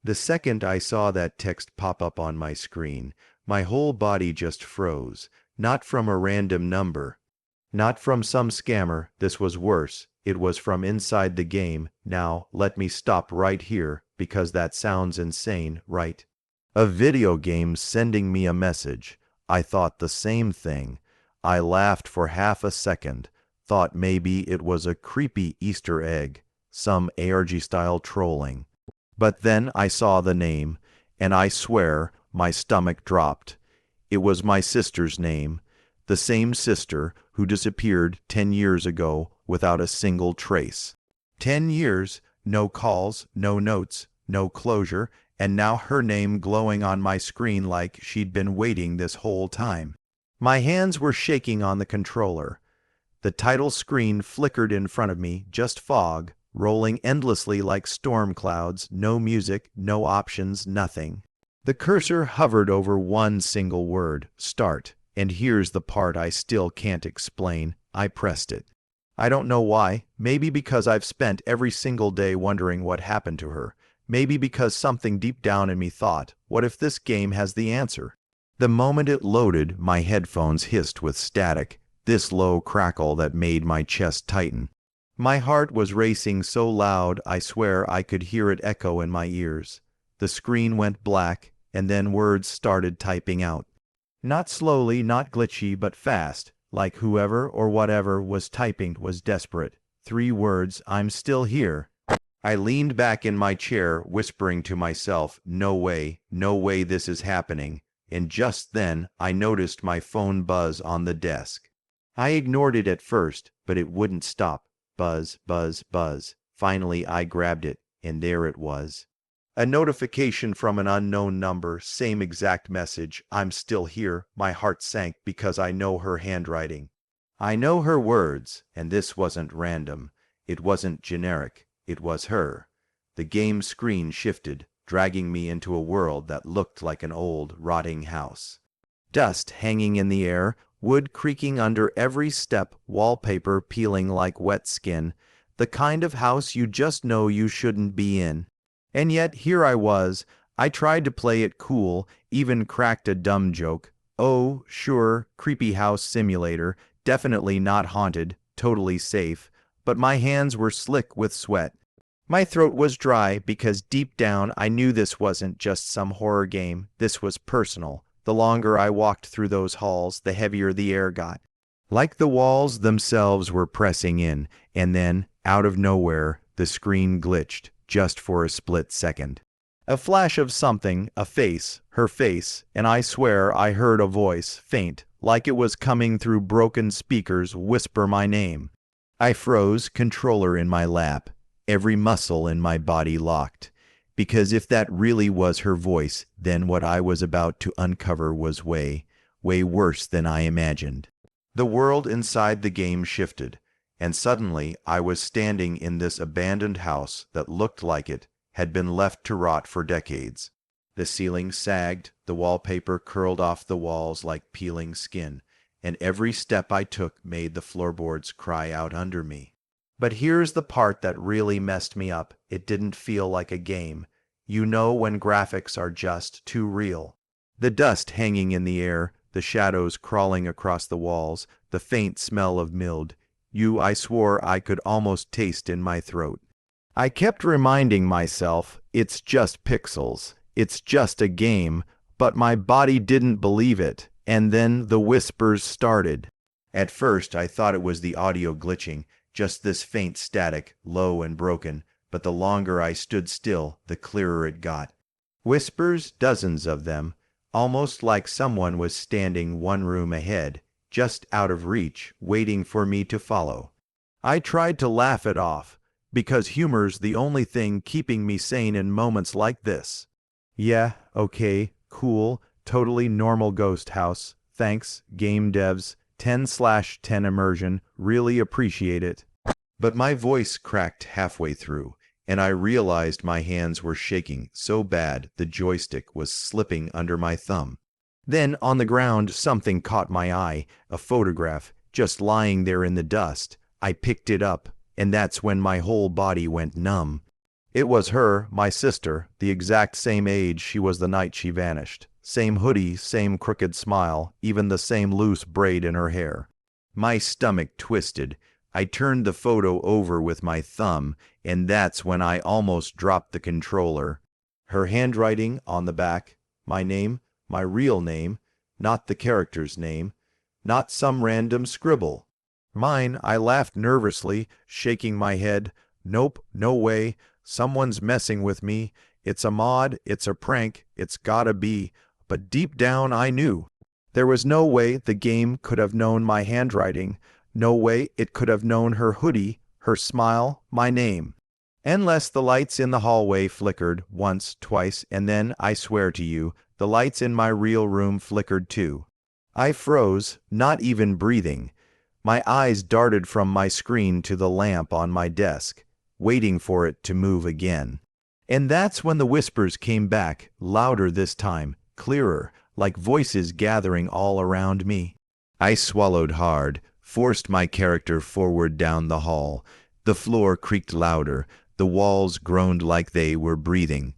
The second I saw that text pop up on my screen, my whole body just froze. Not from a random number. Not from some scammer. This was worse. It was from inside the game. Now, let me stop right here, because that sounds insane, right? A video game sending me a message. I thought the same thing. I laughed for half a second. Thought maybe it was a creepy Easter egg. Some ARG-style trolling. But then I saw the name, and I swear my stomach dropped. It was my sister's name, the same sister who disappeared 10 years ago without a single trace. 10 years, no calls, no notes, no closure, and now her name glowing on my screen like she'd been waiting this whole time. My hands were shaking on the controller. The title screen flickered in front of me, just fog, rolling endlessly like storm clouds, no music, no options, nothing. The cursor hovered over one single word, start, and here's the part I still can't explain. I pressed it. I don't know why, maybe because I've spent every single day wondering what happened to her, maybe because something deep down in me thought, what if this game has the answer? The moment it loaded, my headphones hissed with static, this low crackle that made my chest tighten. My heart was racing so loud I swear I could hear it echo in my ears. The screen went black, and then words started typing out. Not slowly, not glitchy, but fast, like whoever or whatever was typing was desperate. 3 words, I'm still here. I leaned back in my chair, whispering to myself, no way this is happening. And just then, I noticed my phone buzz on the desk. I ignored it at first, but it wouldn't stop. Buzz, buzz, buzz. Finally, I grabbed it, and there it was. A notification from an unknown number, same exact message, I'm still here. My heart sank because I know her handwriting. I know her words, and this wasn't random. It wasn't generic. It was her. The game screen shifted, dragging me into a world that looked like an old, rotting house. Dust hanging in the air, wood creaking under every step, wallpaper peeling like wet skin, the kind of house you just know you shouldn't be in. And yet here I was. I tried to play it cool, even cracked a dumb joke. Oh, sure, creepy house simulator, definitely not haunted, totally safe, but my hands were slick with sweat. My throat was dry because deep down I knew this wasn't just some horror game, this was personal. The longer I walked through those halls, the heavier the air got. Like the walls themselves were pressing in, and then, out of nowhere, the screen glitched, just for a split second. A flash of something, a face, her face, and I swear I heard a voice, faint, like it was coming through broken speakers, whisper my name. I froze, controller in my lap, every muscle in my body locked. Because if that really was her voice, then what I was about to uncover was way worse than I imagined. The world inside the game shifted, and suddenly I was standing in this abandoned house that looked like it had been left to rot for decades. The ceiling sagged, the wallpaper curled off the walls like peeling skin, and every step I took made the floorboards cry out under me. But here's the part that really messed me up. It didn't feel like a game. You know when graphics are just too real. The dust hanging in the air, the shadows crawling across the walls, the faint smell of mild. I swore I could almost taste in my throat. I kept reminding myself, it's just pixels, it's just a game, but my body didn't believe it, and then the whispers started. At first I thought it was the audio glitching, just this faint static, low and broken, but the longer I stood still, the clearer it got. Whispers, dozens of them, almost like someone was standing one room ahead, just out of reach, waiting for me to follow. I tried to laugh it off, because humor's the only thing keeping me sane in moments like this. Yeah, okay, cool, totally normal ghost house. Thanks, game devs, 10/10 immersion, really appreciate it. But my voice cracked halfway through, and I realized my hands were shaking so bad the joystick was slipping under my thumb. Then, on the ground, something caught my eye, a photograph, just lying there in the dust. I picked it up, and that's when my whole body went numb. It was her, my sister, the exact same age she was the night she vanished. Same hoodie, same crooked smile, even the same loose braid in her hair. My stomach twisted. I turned the photo over with my thumb, and that's when I almost dropped the controller. Her handwriting on the back, my name, my real name, not the character's name, not some random scribble. Mine, I laughed nervously, shaking my head. Nope, no way. Someone's messing with me. It's a mod, it's a prank, it's gotta be. But deep down I knew. There was no way the game could have known my handwriting. No way it could have known her hoodie, her smile, my name. Unless the lights in the hallway flickered once, twice, and then, I swear to you, the lights in my real room flickered too. I froze, not even breathing. My eyes darted from my screen to the lamp on my desk, waiting for it to move again. And that's when the whispers came back, louder this time, clearer, like voices gathering all around me. I swallowed hard, forced my character forward down the hall. The floor creaked louder, the walls groaned like they were breathing.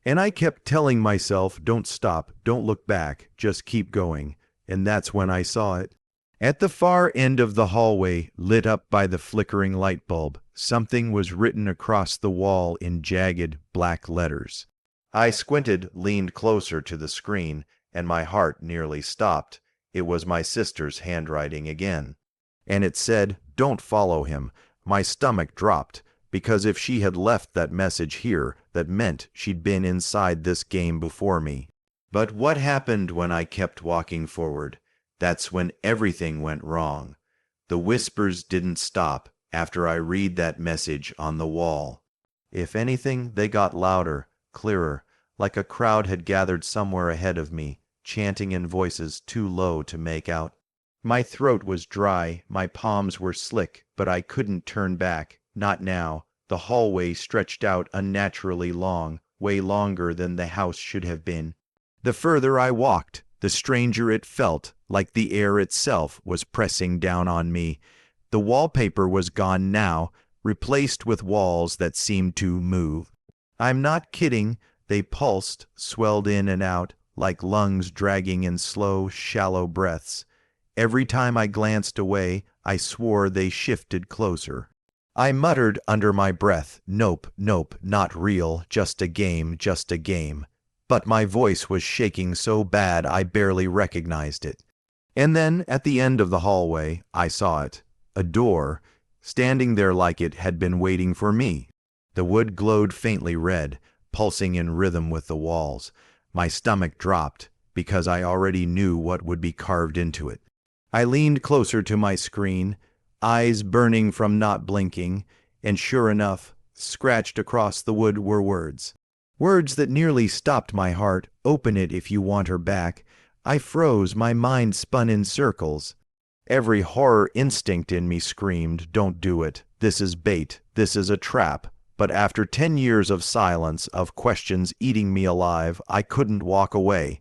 And I kept telling myself, don't stop, don't look back, just keep going. And that's when I saw it. At the far end of the hallway, lit up by the flickering light bulb, something was written across the wall in jagged, black letters. I squinted, leaned closer to the screen, and my heart nearly stopped. It was my sister's handwriting again. And it said, "Don't follow him." My stomach dropped, because if she had left that message here, that meant she'd been inside this game before me. But what happened when I kept walking forward? That's when everything went wrong. The whispers didn't stop after I read that message on the wall. If anything, they got louder, clearer, like a crowd had gathered somewhere ahead of me, chanting in voices too low to make out. My throat was dry, my palms were slick, but I couldn't turn back, not now. The hallway stretched out unnaturally long, way longer than the house should have been. The further I walked, the stranger it felt, like the air itself was pressing down on me. The wallpaper was gone now, replaced with walls that seemed to move. I'm not kidding, they pulsed, swelled in and out, like lungs dragging in slow, shallow breaths. Every time I glanced away, I swore they shifted closer. I muttered under my breath, "Nope, nope, not real, just a game, just a game." But my voice was shaking so bad I barely recognized it. And then, at the end of the hallway, I saw it. A door, standing there like it had been waiting for me. The wood glowed faintly red, pulsing in rhythm with the walls. My stomach dropped, because I already knew what would be carved into it. I leaned closer to my screen, eyes burning from not blinking, and sure enough, scratched across the wood were words. Words that nearly stopped my heart. "Open it if you want her back." I froze, my mind spun in circles. Every horror instinct in me screamed, "Don't do it. This is bait. This is a trap." But after 10 years of silence, of questions eating me alive, I couldn't walk away.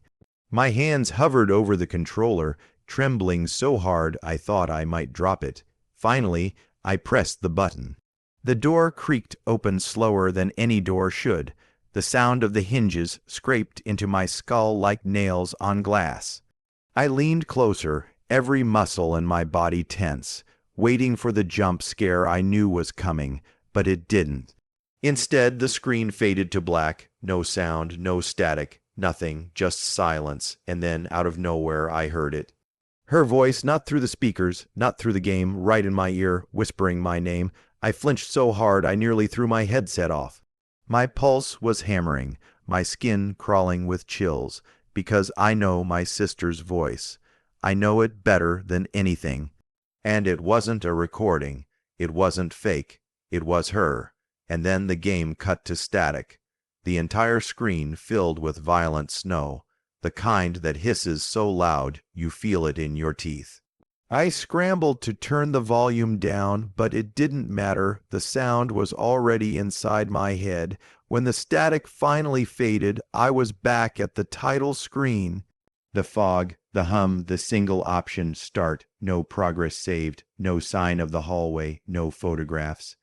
My hands hovered over the controller, trembling so hard I thought I might drop it. Finally, I pressed the button. The door creaked open slower than any door should. The sound of the hinges scraped into my skull like nails on glass. I leaned closer, every muscle in my body tense, waiting for the jump scare I knew was coming, but it didn't. Instead, the screen faded to black, no sound, no static, nothing, just silence, and then, out of nowhere, I heard it. Her voice, not through the speakers, not through the game, right in my ear, whispering my name. I flinched so hard I nearly threw my headset off. My pulse was hammering, my skin crawling with chills, because I know my sister's voice. I know it better than anything. And it wasn't a recording. It wasn't fake. It was her. And then the game cut to static. The entire screen filled with violent snow, the kind that hisses so loud you feel it in your teeth. I scrambled to turn the volume down, but it didn't matter. The sound was already inside my head. When the static finally faded, I was back at the title screen. The fog, the hum, the single option start, no progress saved, no sign of the hallway, no photographs.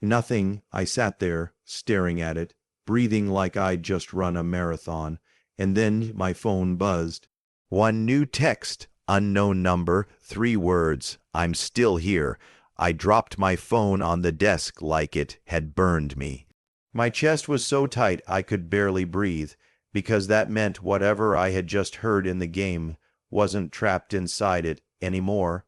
Nothing. I sat there, staring at it, breathing like I'd just run a marathon, and then my phone buzzed. One new text, unknown number, 3 words. I'm still here. I dropped my phone on the desk like it had burned me. My chest was so tight I could barely breathe, because that meant whatever I had just heard in the game wasn't trapped inside it anymore.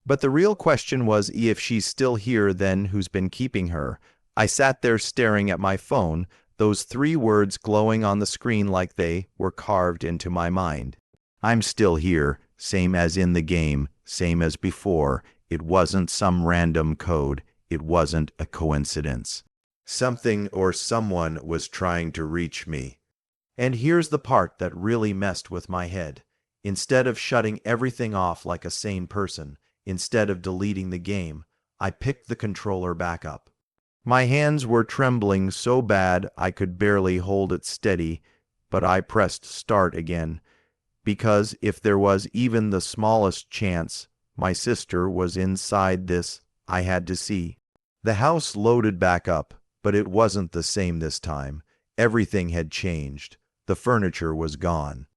But the real question was if she's still here then who's been keeping her. I sat there staring at my phone, those 3 words glowing on the screen like they were carved into my mind. I'm still here, same as in the game, same as before. It wasn't some random code. It wasn't a coincidence. Something or someone was trying to reach me. And here's the part that really messed with my head. Instead of shutting everything off like a sane person, instead of deleting the game, I picked the controller back up. My hands were trembling so bad I could barely hold it steady, but I pressed start again, because if there was even the smallest chance my sister was inside this, I had to see. The house loaded back up, but it wasn't the same this time. Everything had changed. The furniture was gone.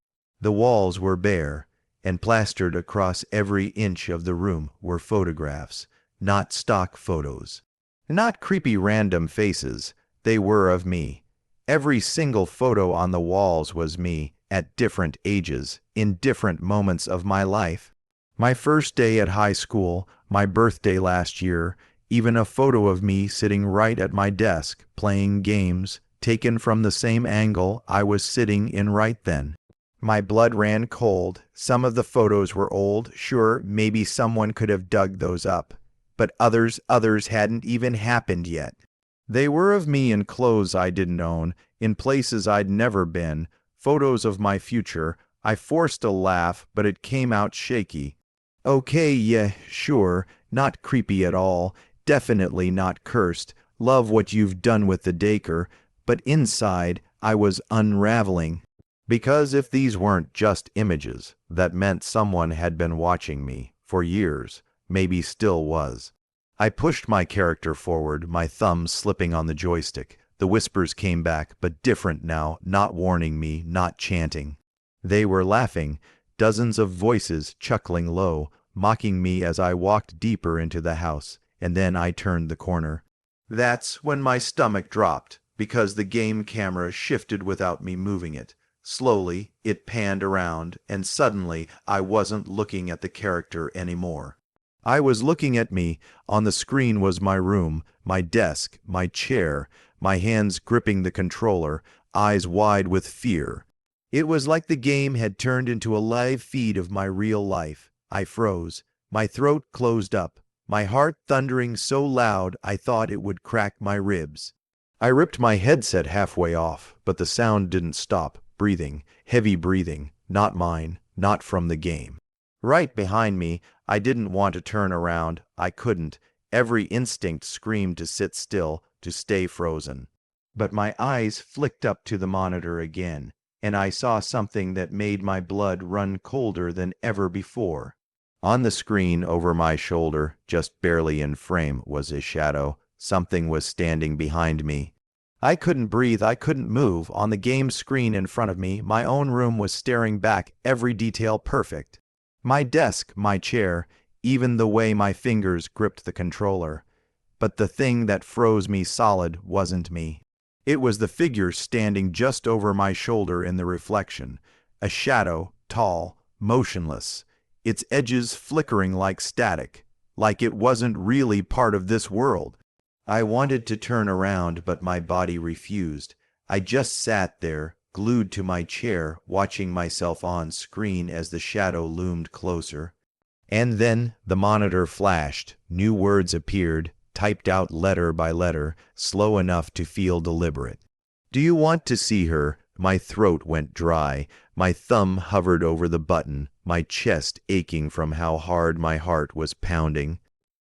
The walls were bare, and plastered across every inch of the room were photographs, not stock photos. Not creepy random faces. They were of me. Every single photo on the walls was me, at different ages, in different moments of my life. My first day at high school, my birthday last year, even a photo of me sitting right at my desk, playing games, taken from the same angle I was sitting in right then. My blood ran cold. Some of the photos were old. Sure, maybe someone could have dug those up. But others hadn't even happened yet. They were of me in clothes I didn't own, in places I'd never been, photos of my future. I forced a laugh, but it came out shaky. Okay, yeah, sure, not creepy at all, definitely not cursed. Love what you've done with the Dacre, but inside I was unraveling. Because if these weren't just images, that meant someone had been watching me for years, maybe still was. I pushed my character forward, my thumb slipping on the joystick. The whispers came back, but different now, not warning me, not chanting. They were laughing, dozens of voices chuckling low, mocking me as I walked deeper into the house, and then I turned the corner. That's when my stomach dropped, because the game camera shifted without me moving it. Slowly, it panned around, and suddenly I wasn't looking at the character anymore. I was looking at me. On the screen was my room, my desk, my chair, my hands gripping the controller, eyes wide with fear. It was like the game had turned into a live feed of my real life. I froze. My throat closed up, my heart thundering so loud I thought it would crack my ribs. I ripped my headset halfway off, but the sound didn't stop. Breathing, heavy breathing, not mine, not from the game. Right behind me, I didn't want to turn around. I couldn't. Every instinct screamed to sit still, to stay frozen. But my eyes flicked up to the monitor again, and I saw something that made my blood run colder than ever before. On the screen over my shoulder, just barely in frame, was a shadow. Something was standing behind me. I couldn't breathe, I couldn't move. On the game screen in front of me, my own room was staring back, every detail perfect. My desk, my chair, even the way my fingers gripped the controller. But the thing that froze me solid wasn't me. It was the figure standing just over my shoulder in the reflection. A shadow, tall, motionless, its edges flickering like static, like it wasn't really part of this world. I wanted to turn around, but my body refused. I just sat there, glued to my chair, watching myself on screen as the shadow loomed closer. And then the monitor flashed. New words appeared, typed out letter by letter, slow enough to feel deliberate. Do you want to see her? My throat went dry. My thumb hovered over the button, my chest aching from how hard my heart was pounding.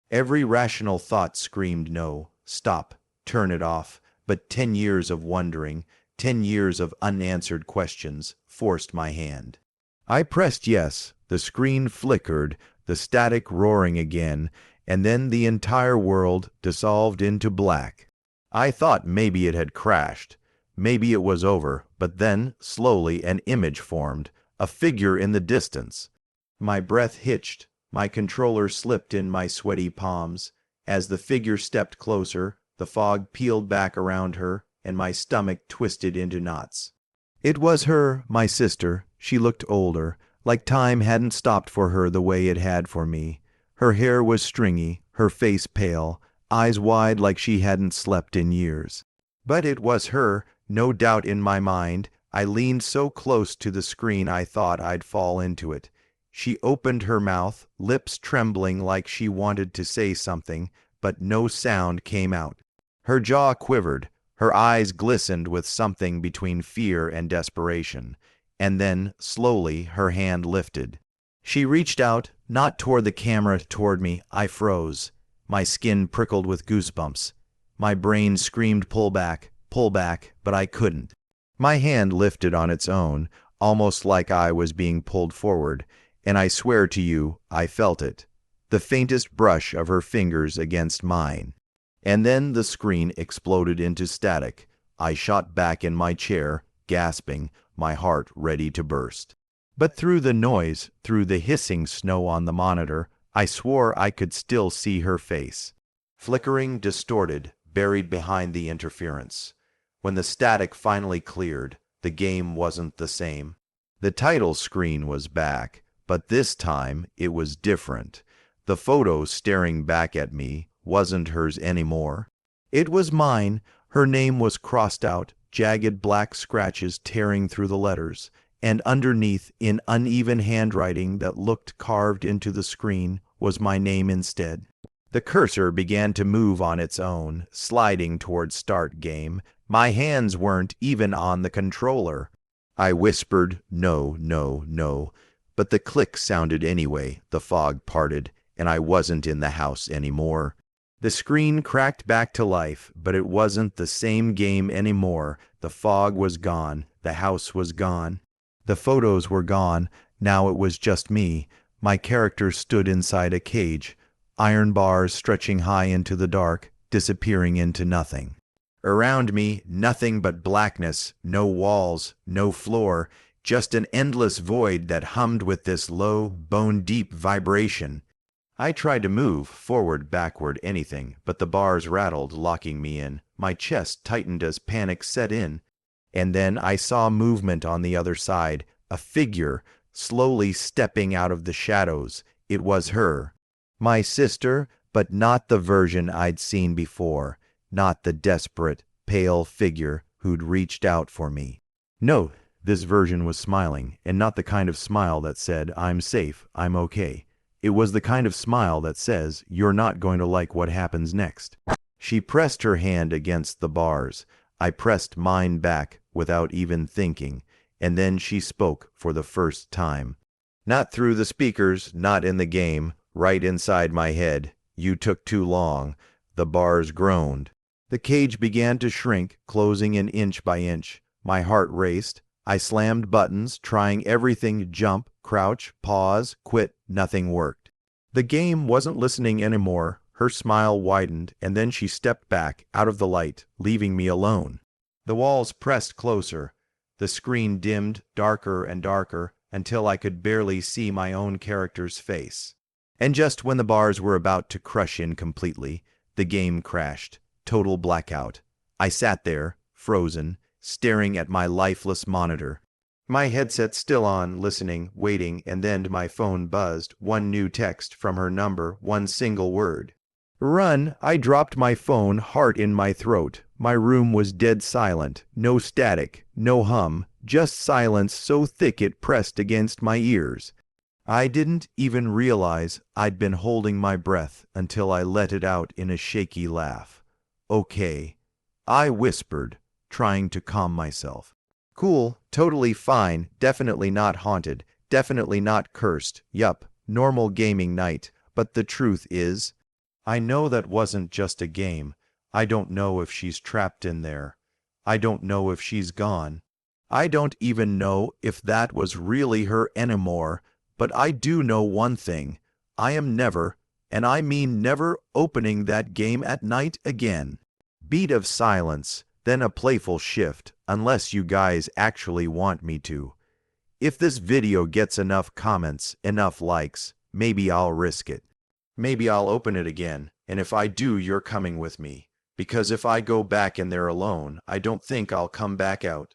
Every rational thought screamed no. Stop. Turn it off. But 10 years of wondering, 10 years of unanswered questions, forced my hand. I pressed yes. The screen flickered, the static roaring again, and then the entire world dissolved into black. I thought maybe it had crashed. Maybe it was over, but then, slowly, an image formed, a figure in the distance. My breath hitched, my controller slipped in my sweaty palms. As the figure stepped closer, the fog peeled back around her, and my stomach twisted into knots. It was her, my sister. She looked older, like time hadn't stopped for her the way it had for me. Her hair was stringy, her face pale, eyes wide like she hadn't slept in years. But it was her, no doubt in my mind. I leaned so close to the screen I thought I'd fall into it. She opened her mouth, lips trembling like she wanted to say something, but no sound came out. Her jaw quivered, her eyes glistened with something between fear and desperation, and then, slowly, her hand lifted. She reached out, not toward the camera, toward me. I froze. My skin prickled with goosebumps. My brain screamed, pull back, but I couldn't. My hand lifted on its own, almost like I was being pulled forward, and I swear to you, I felt it. The faintest brush of her fingers against mine. And then the screen exploded into static. I shot back in my chair, gasping, my heart ready to burst. But through the noise, through the hissing snow on the monitor, I swore I could still see her face. Flickering, distorted, buried behind the interference. When the static finally cleared, the game wasn't the same. The title screen was back, but this time it was different. The photo staring back at me wasn't hers anymore. It was mine. Her name was crossed out, jagged black scratches tearing through the letters, and underneath, in uneven handwriting that looked carved into the screen, was my name instead. The cursor began to move on its own, sliding toward start game. My hands weren't even on the controller. I whispered, no, no, no, but the click sounded anyway. The fog parted, and I wasn't in the house anymore. The screen cracked back to life, but it wasn't the same game anymore. The fog was gone. The house was gone. The photos were gone. Now it was just me. My character stood inside a cage, iron bars stretching high into the dark, disappearing into nothing. Around me, nothing but blackness, no walls, no floor, just an endless void that hummed with this low, bone-deep vibration. I tried to move, forward, backward, anything, but the bars rattled, locking me in. My chest tightened as panic set in. And then I saw movement on the other side, a figure, slowly stepping out of the shadows. It was her. My sister, but not the version I'd seen before. Not the desperate, pale figure who'd reached out for me. No, this version was smiling, and not the kind of smile that said, I'm safe, I'm okay. It was the kind of smile that says, you're not going to like what happens next. She pressed her hand against the bars. I pressed mine back without even thinking, and then she spoke for the first time. Not through the speakers, not in the game, right inside my head. You took too long. The bars groaned. The cage began to shrink, closing in inch by inch. My heart raced. I slammed buttons, trying everything: jump, crouch, pause, quit. Nothing worked. The game wasn't listening anymore. Her smile widened, and then she stepped back, out of the light, leaving me alone. The walls pressed closer. The screen dimmed, darker and darker, until I could barely see my own character's face. And just when the bars were about to crush in completely, the game crashed. Total blackout. I sat there, frozen, staring at my lifeless monitor. My headset still on, listening, waiting, and then my phone buzzed. One new text from her number, one single word. Run! I dropped my phone, heart in my throat. My room was dead silent. No static, no hum, just silence so thick it pressed against my ears. I didn't even realize I'd been holding my breath until I let it out in a shaky laugh. Okay, I whispered, trying to calm myself. Cool, totally fine, definitely not haunted, definitely not cursed, yup, normal gaming night, but the truth is, I know that wasn't just a game. I don't know if she's trapped in there. I don't know if she's gone. I don't even know if that was really her anymore, but I do know one thing. I am never, And I mean never opening that game at night again. Beat of silence, then a playful shift, unless you guys actually want me to. If this video gets enough comments, enough likes, maybe I'll risk it. Maybe I'll open it again, and if I do, you're coming with me. Because if I go back in there alone, I don't think I'll come back out.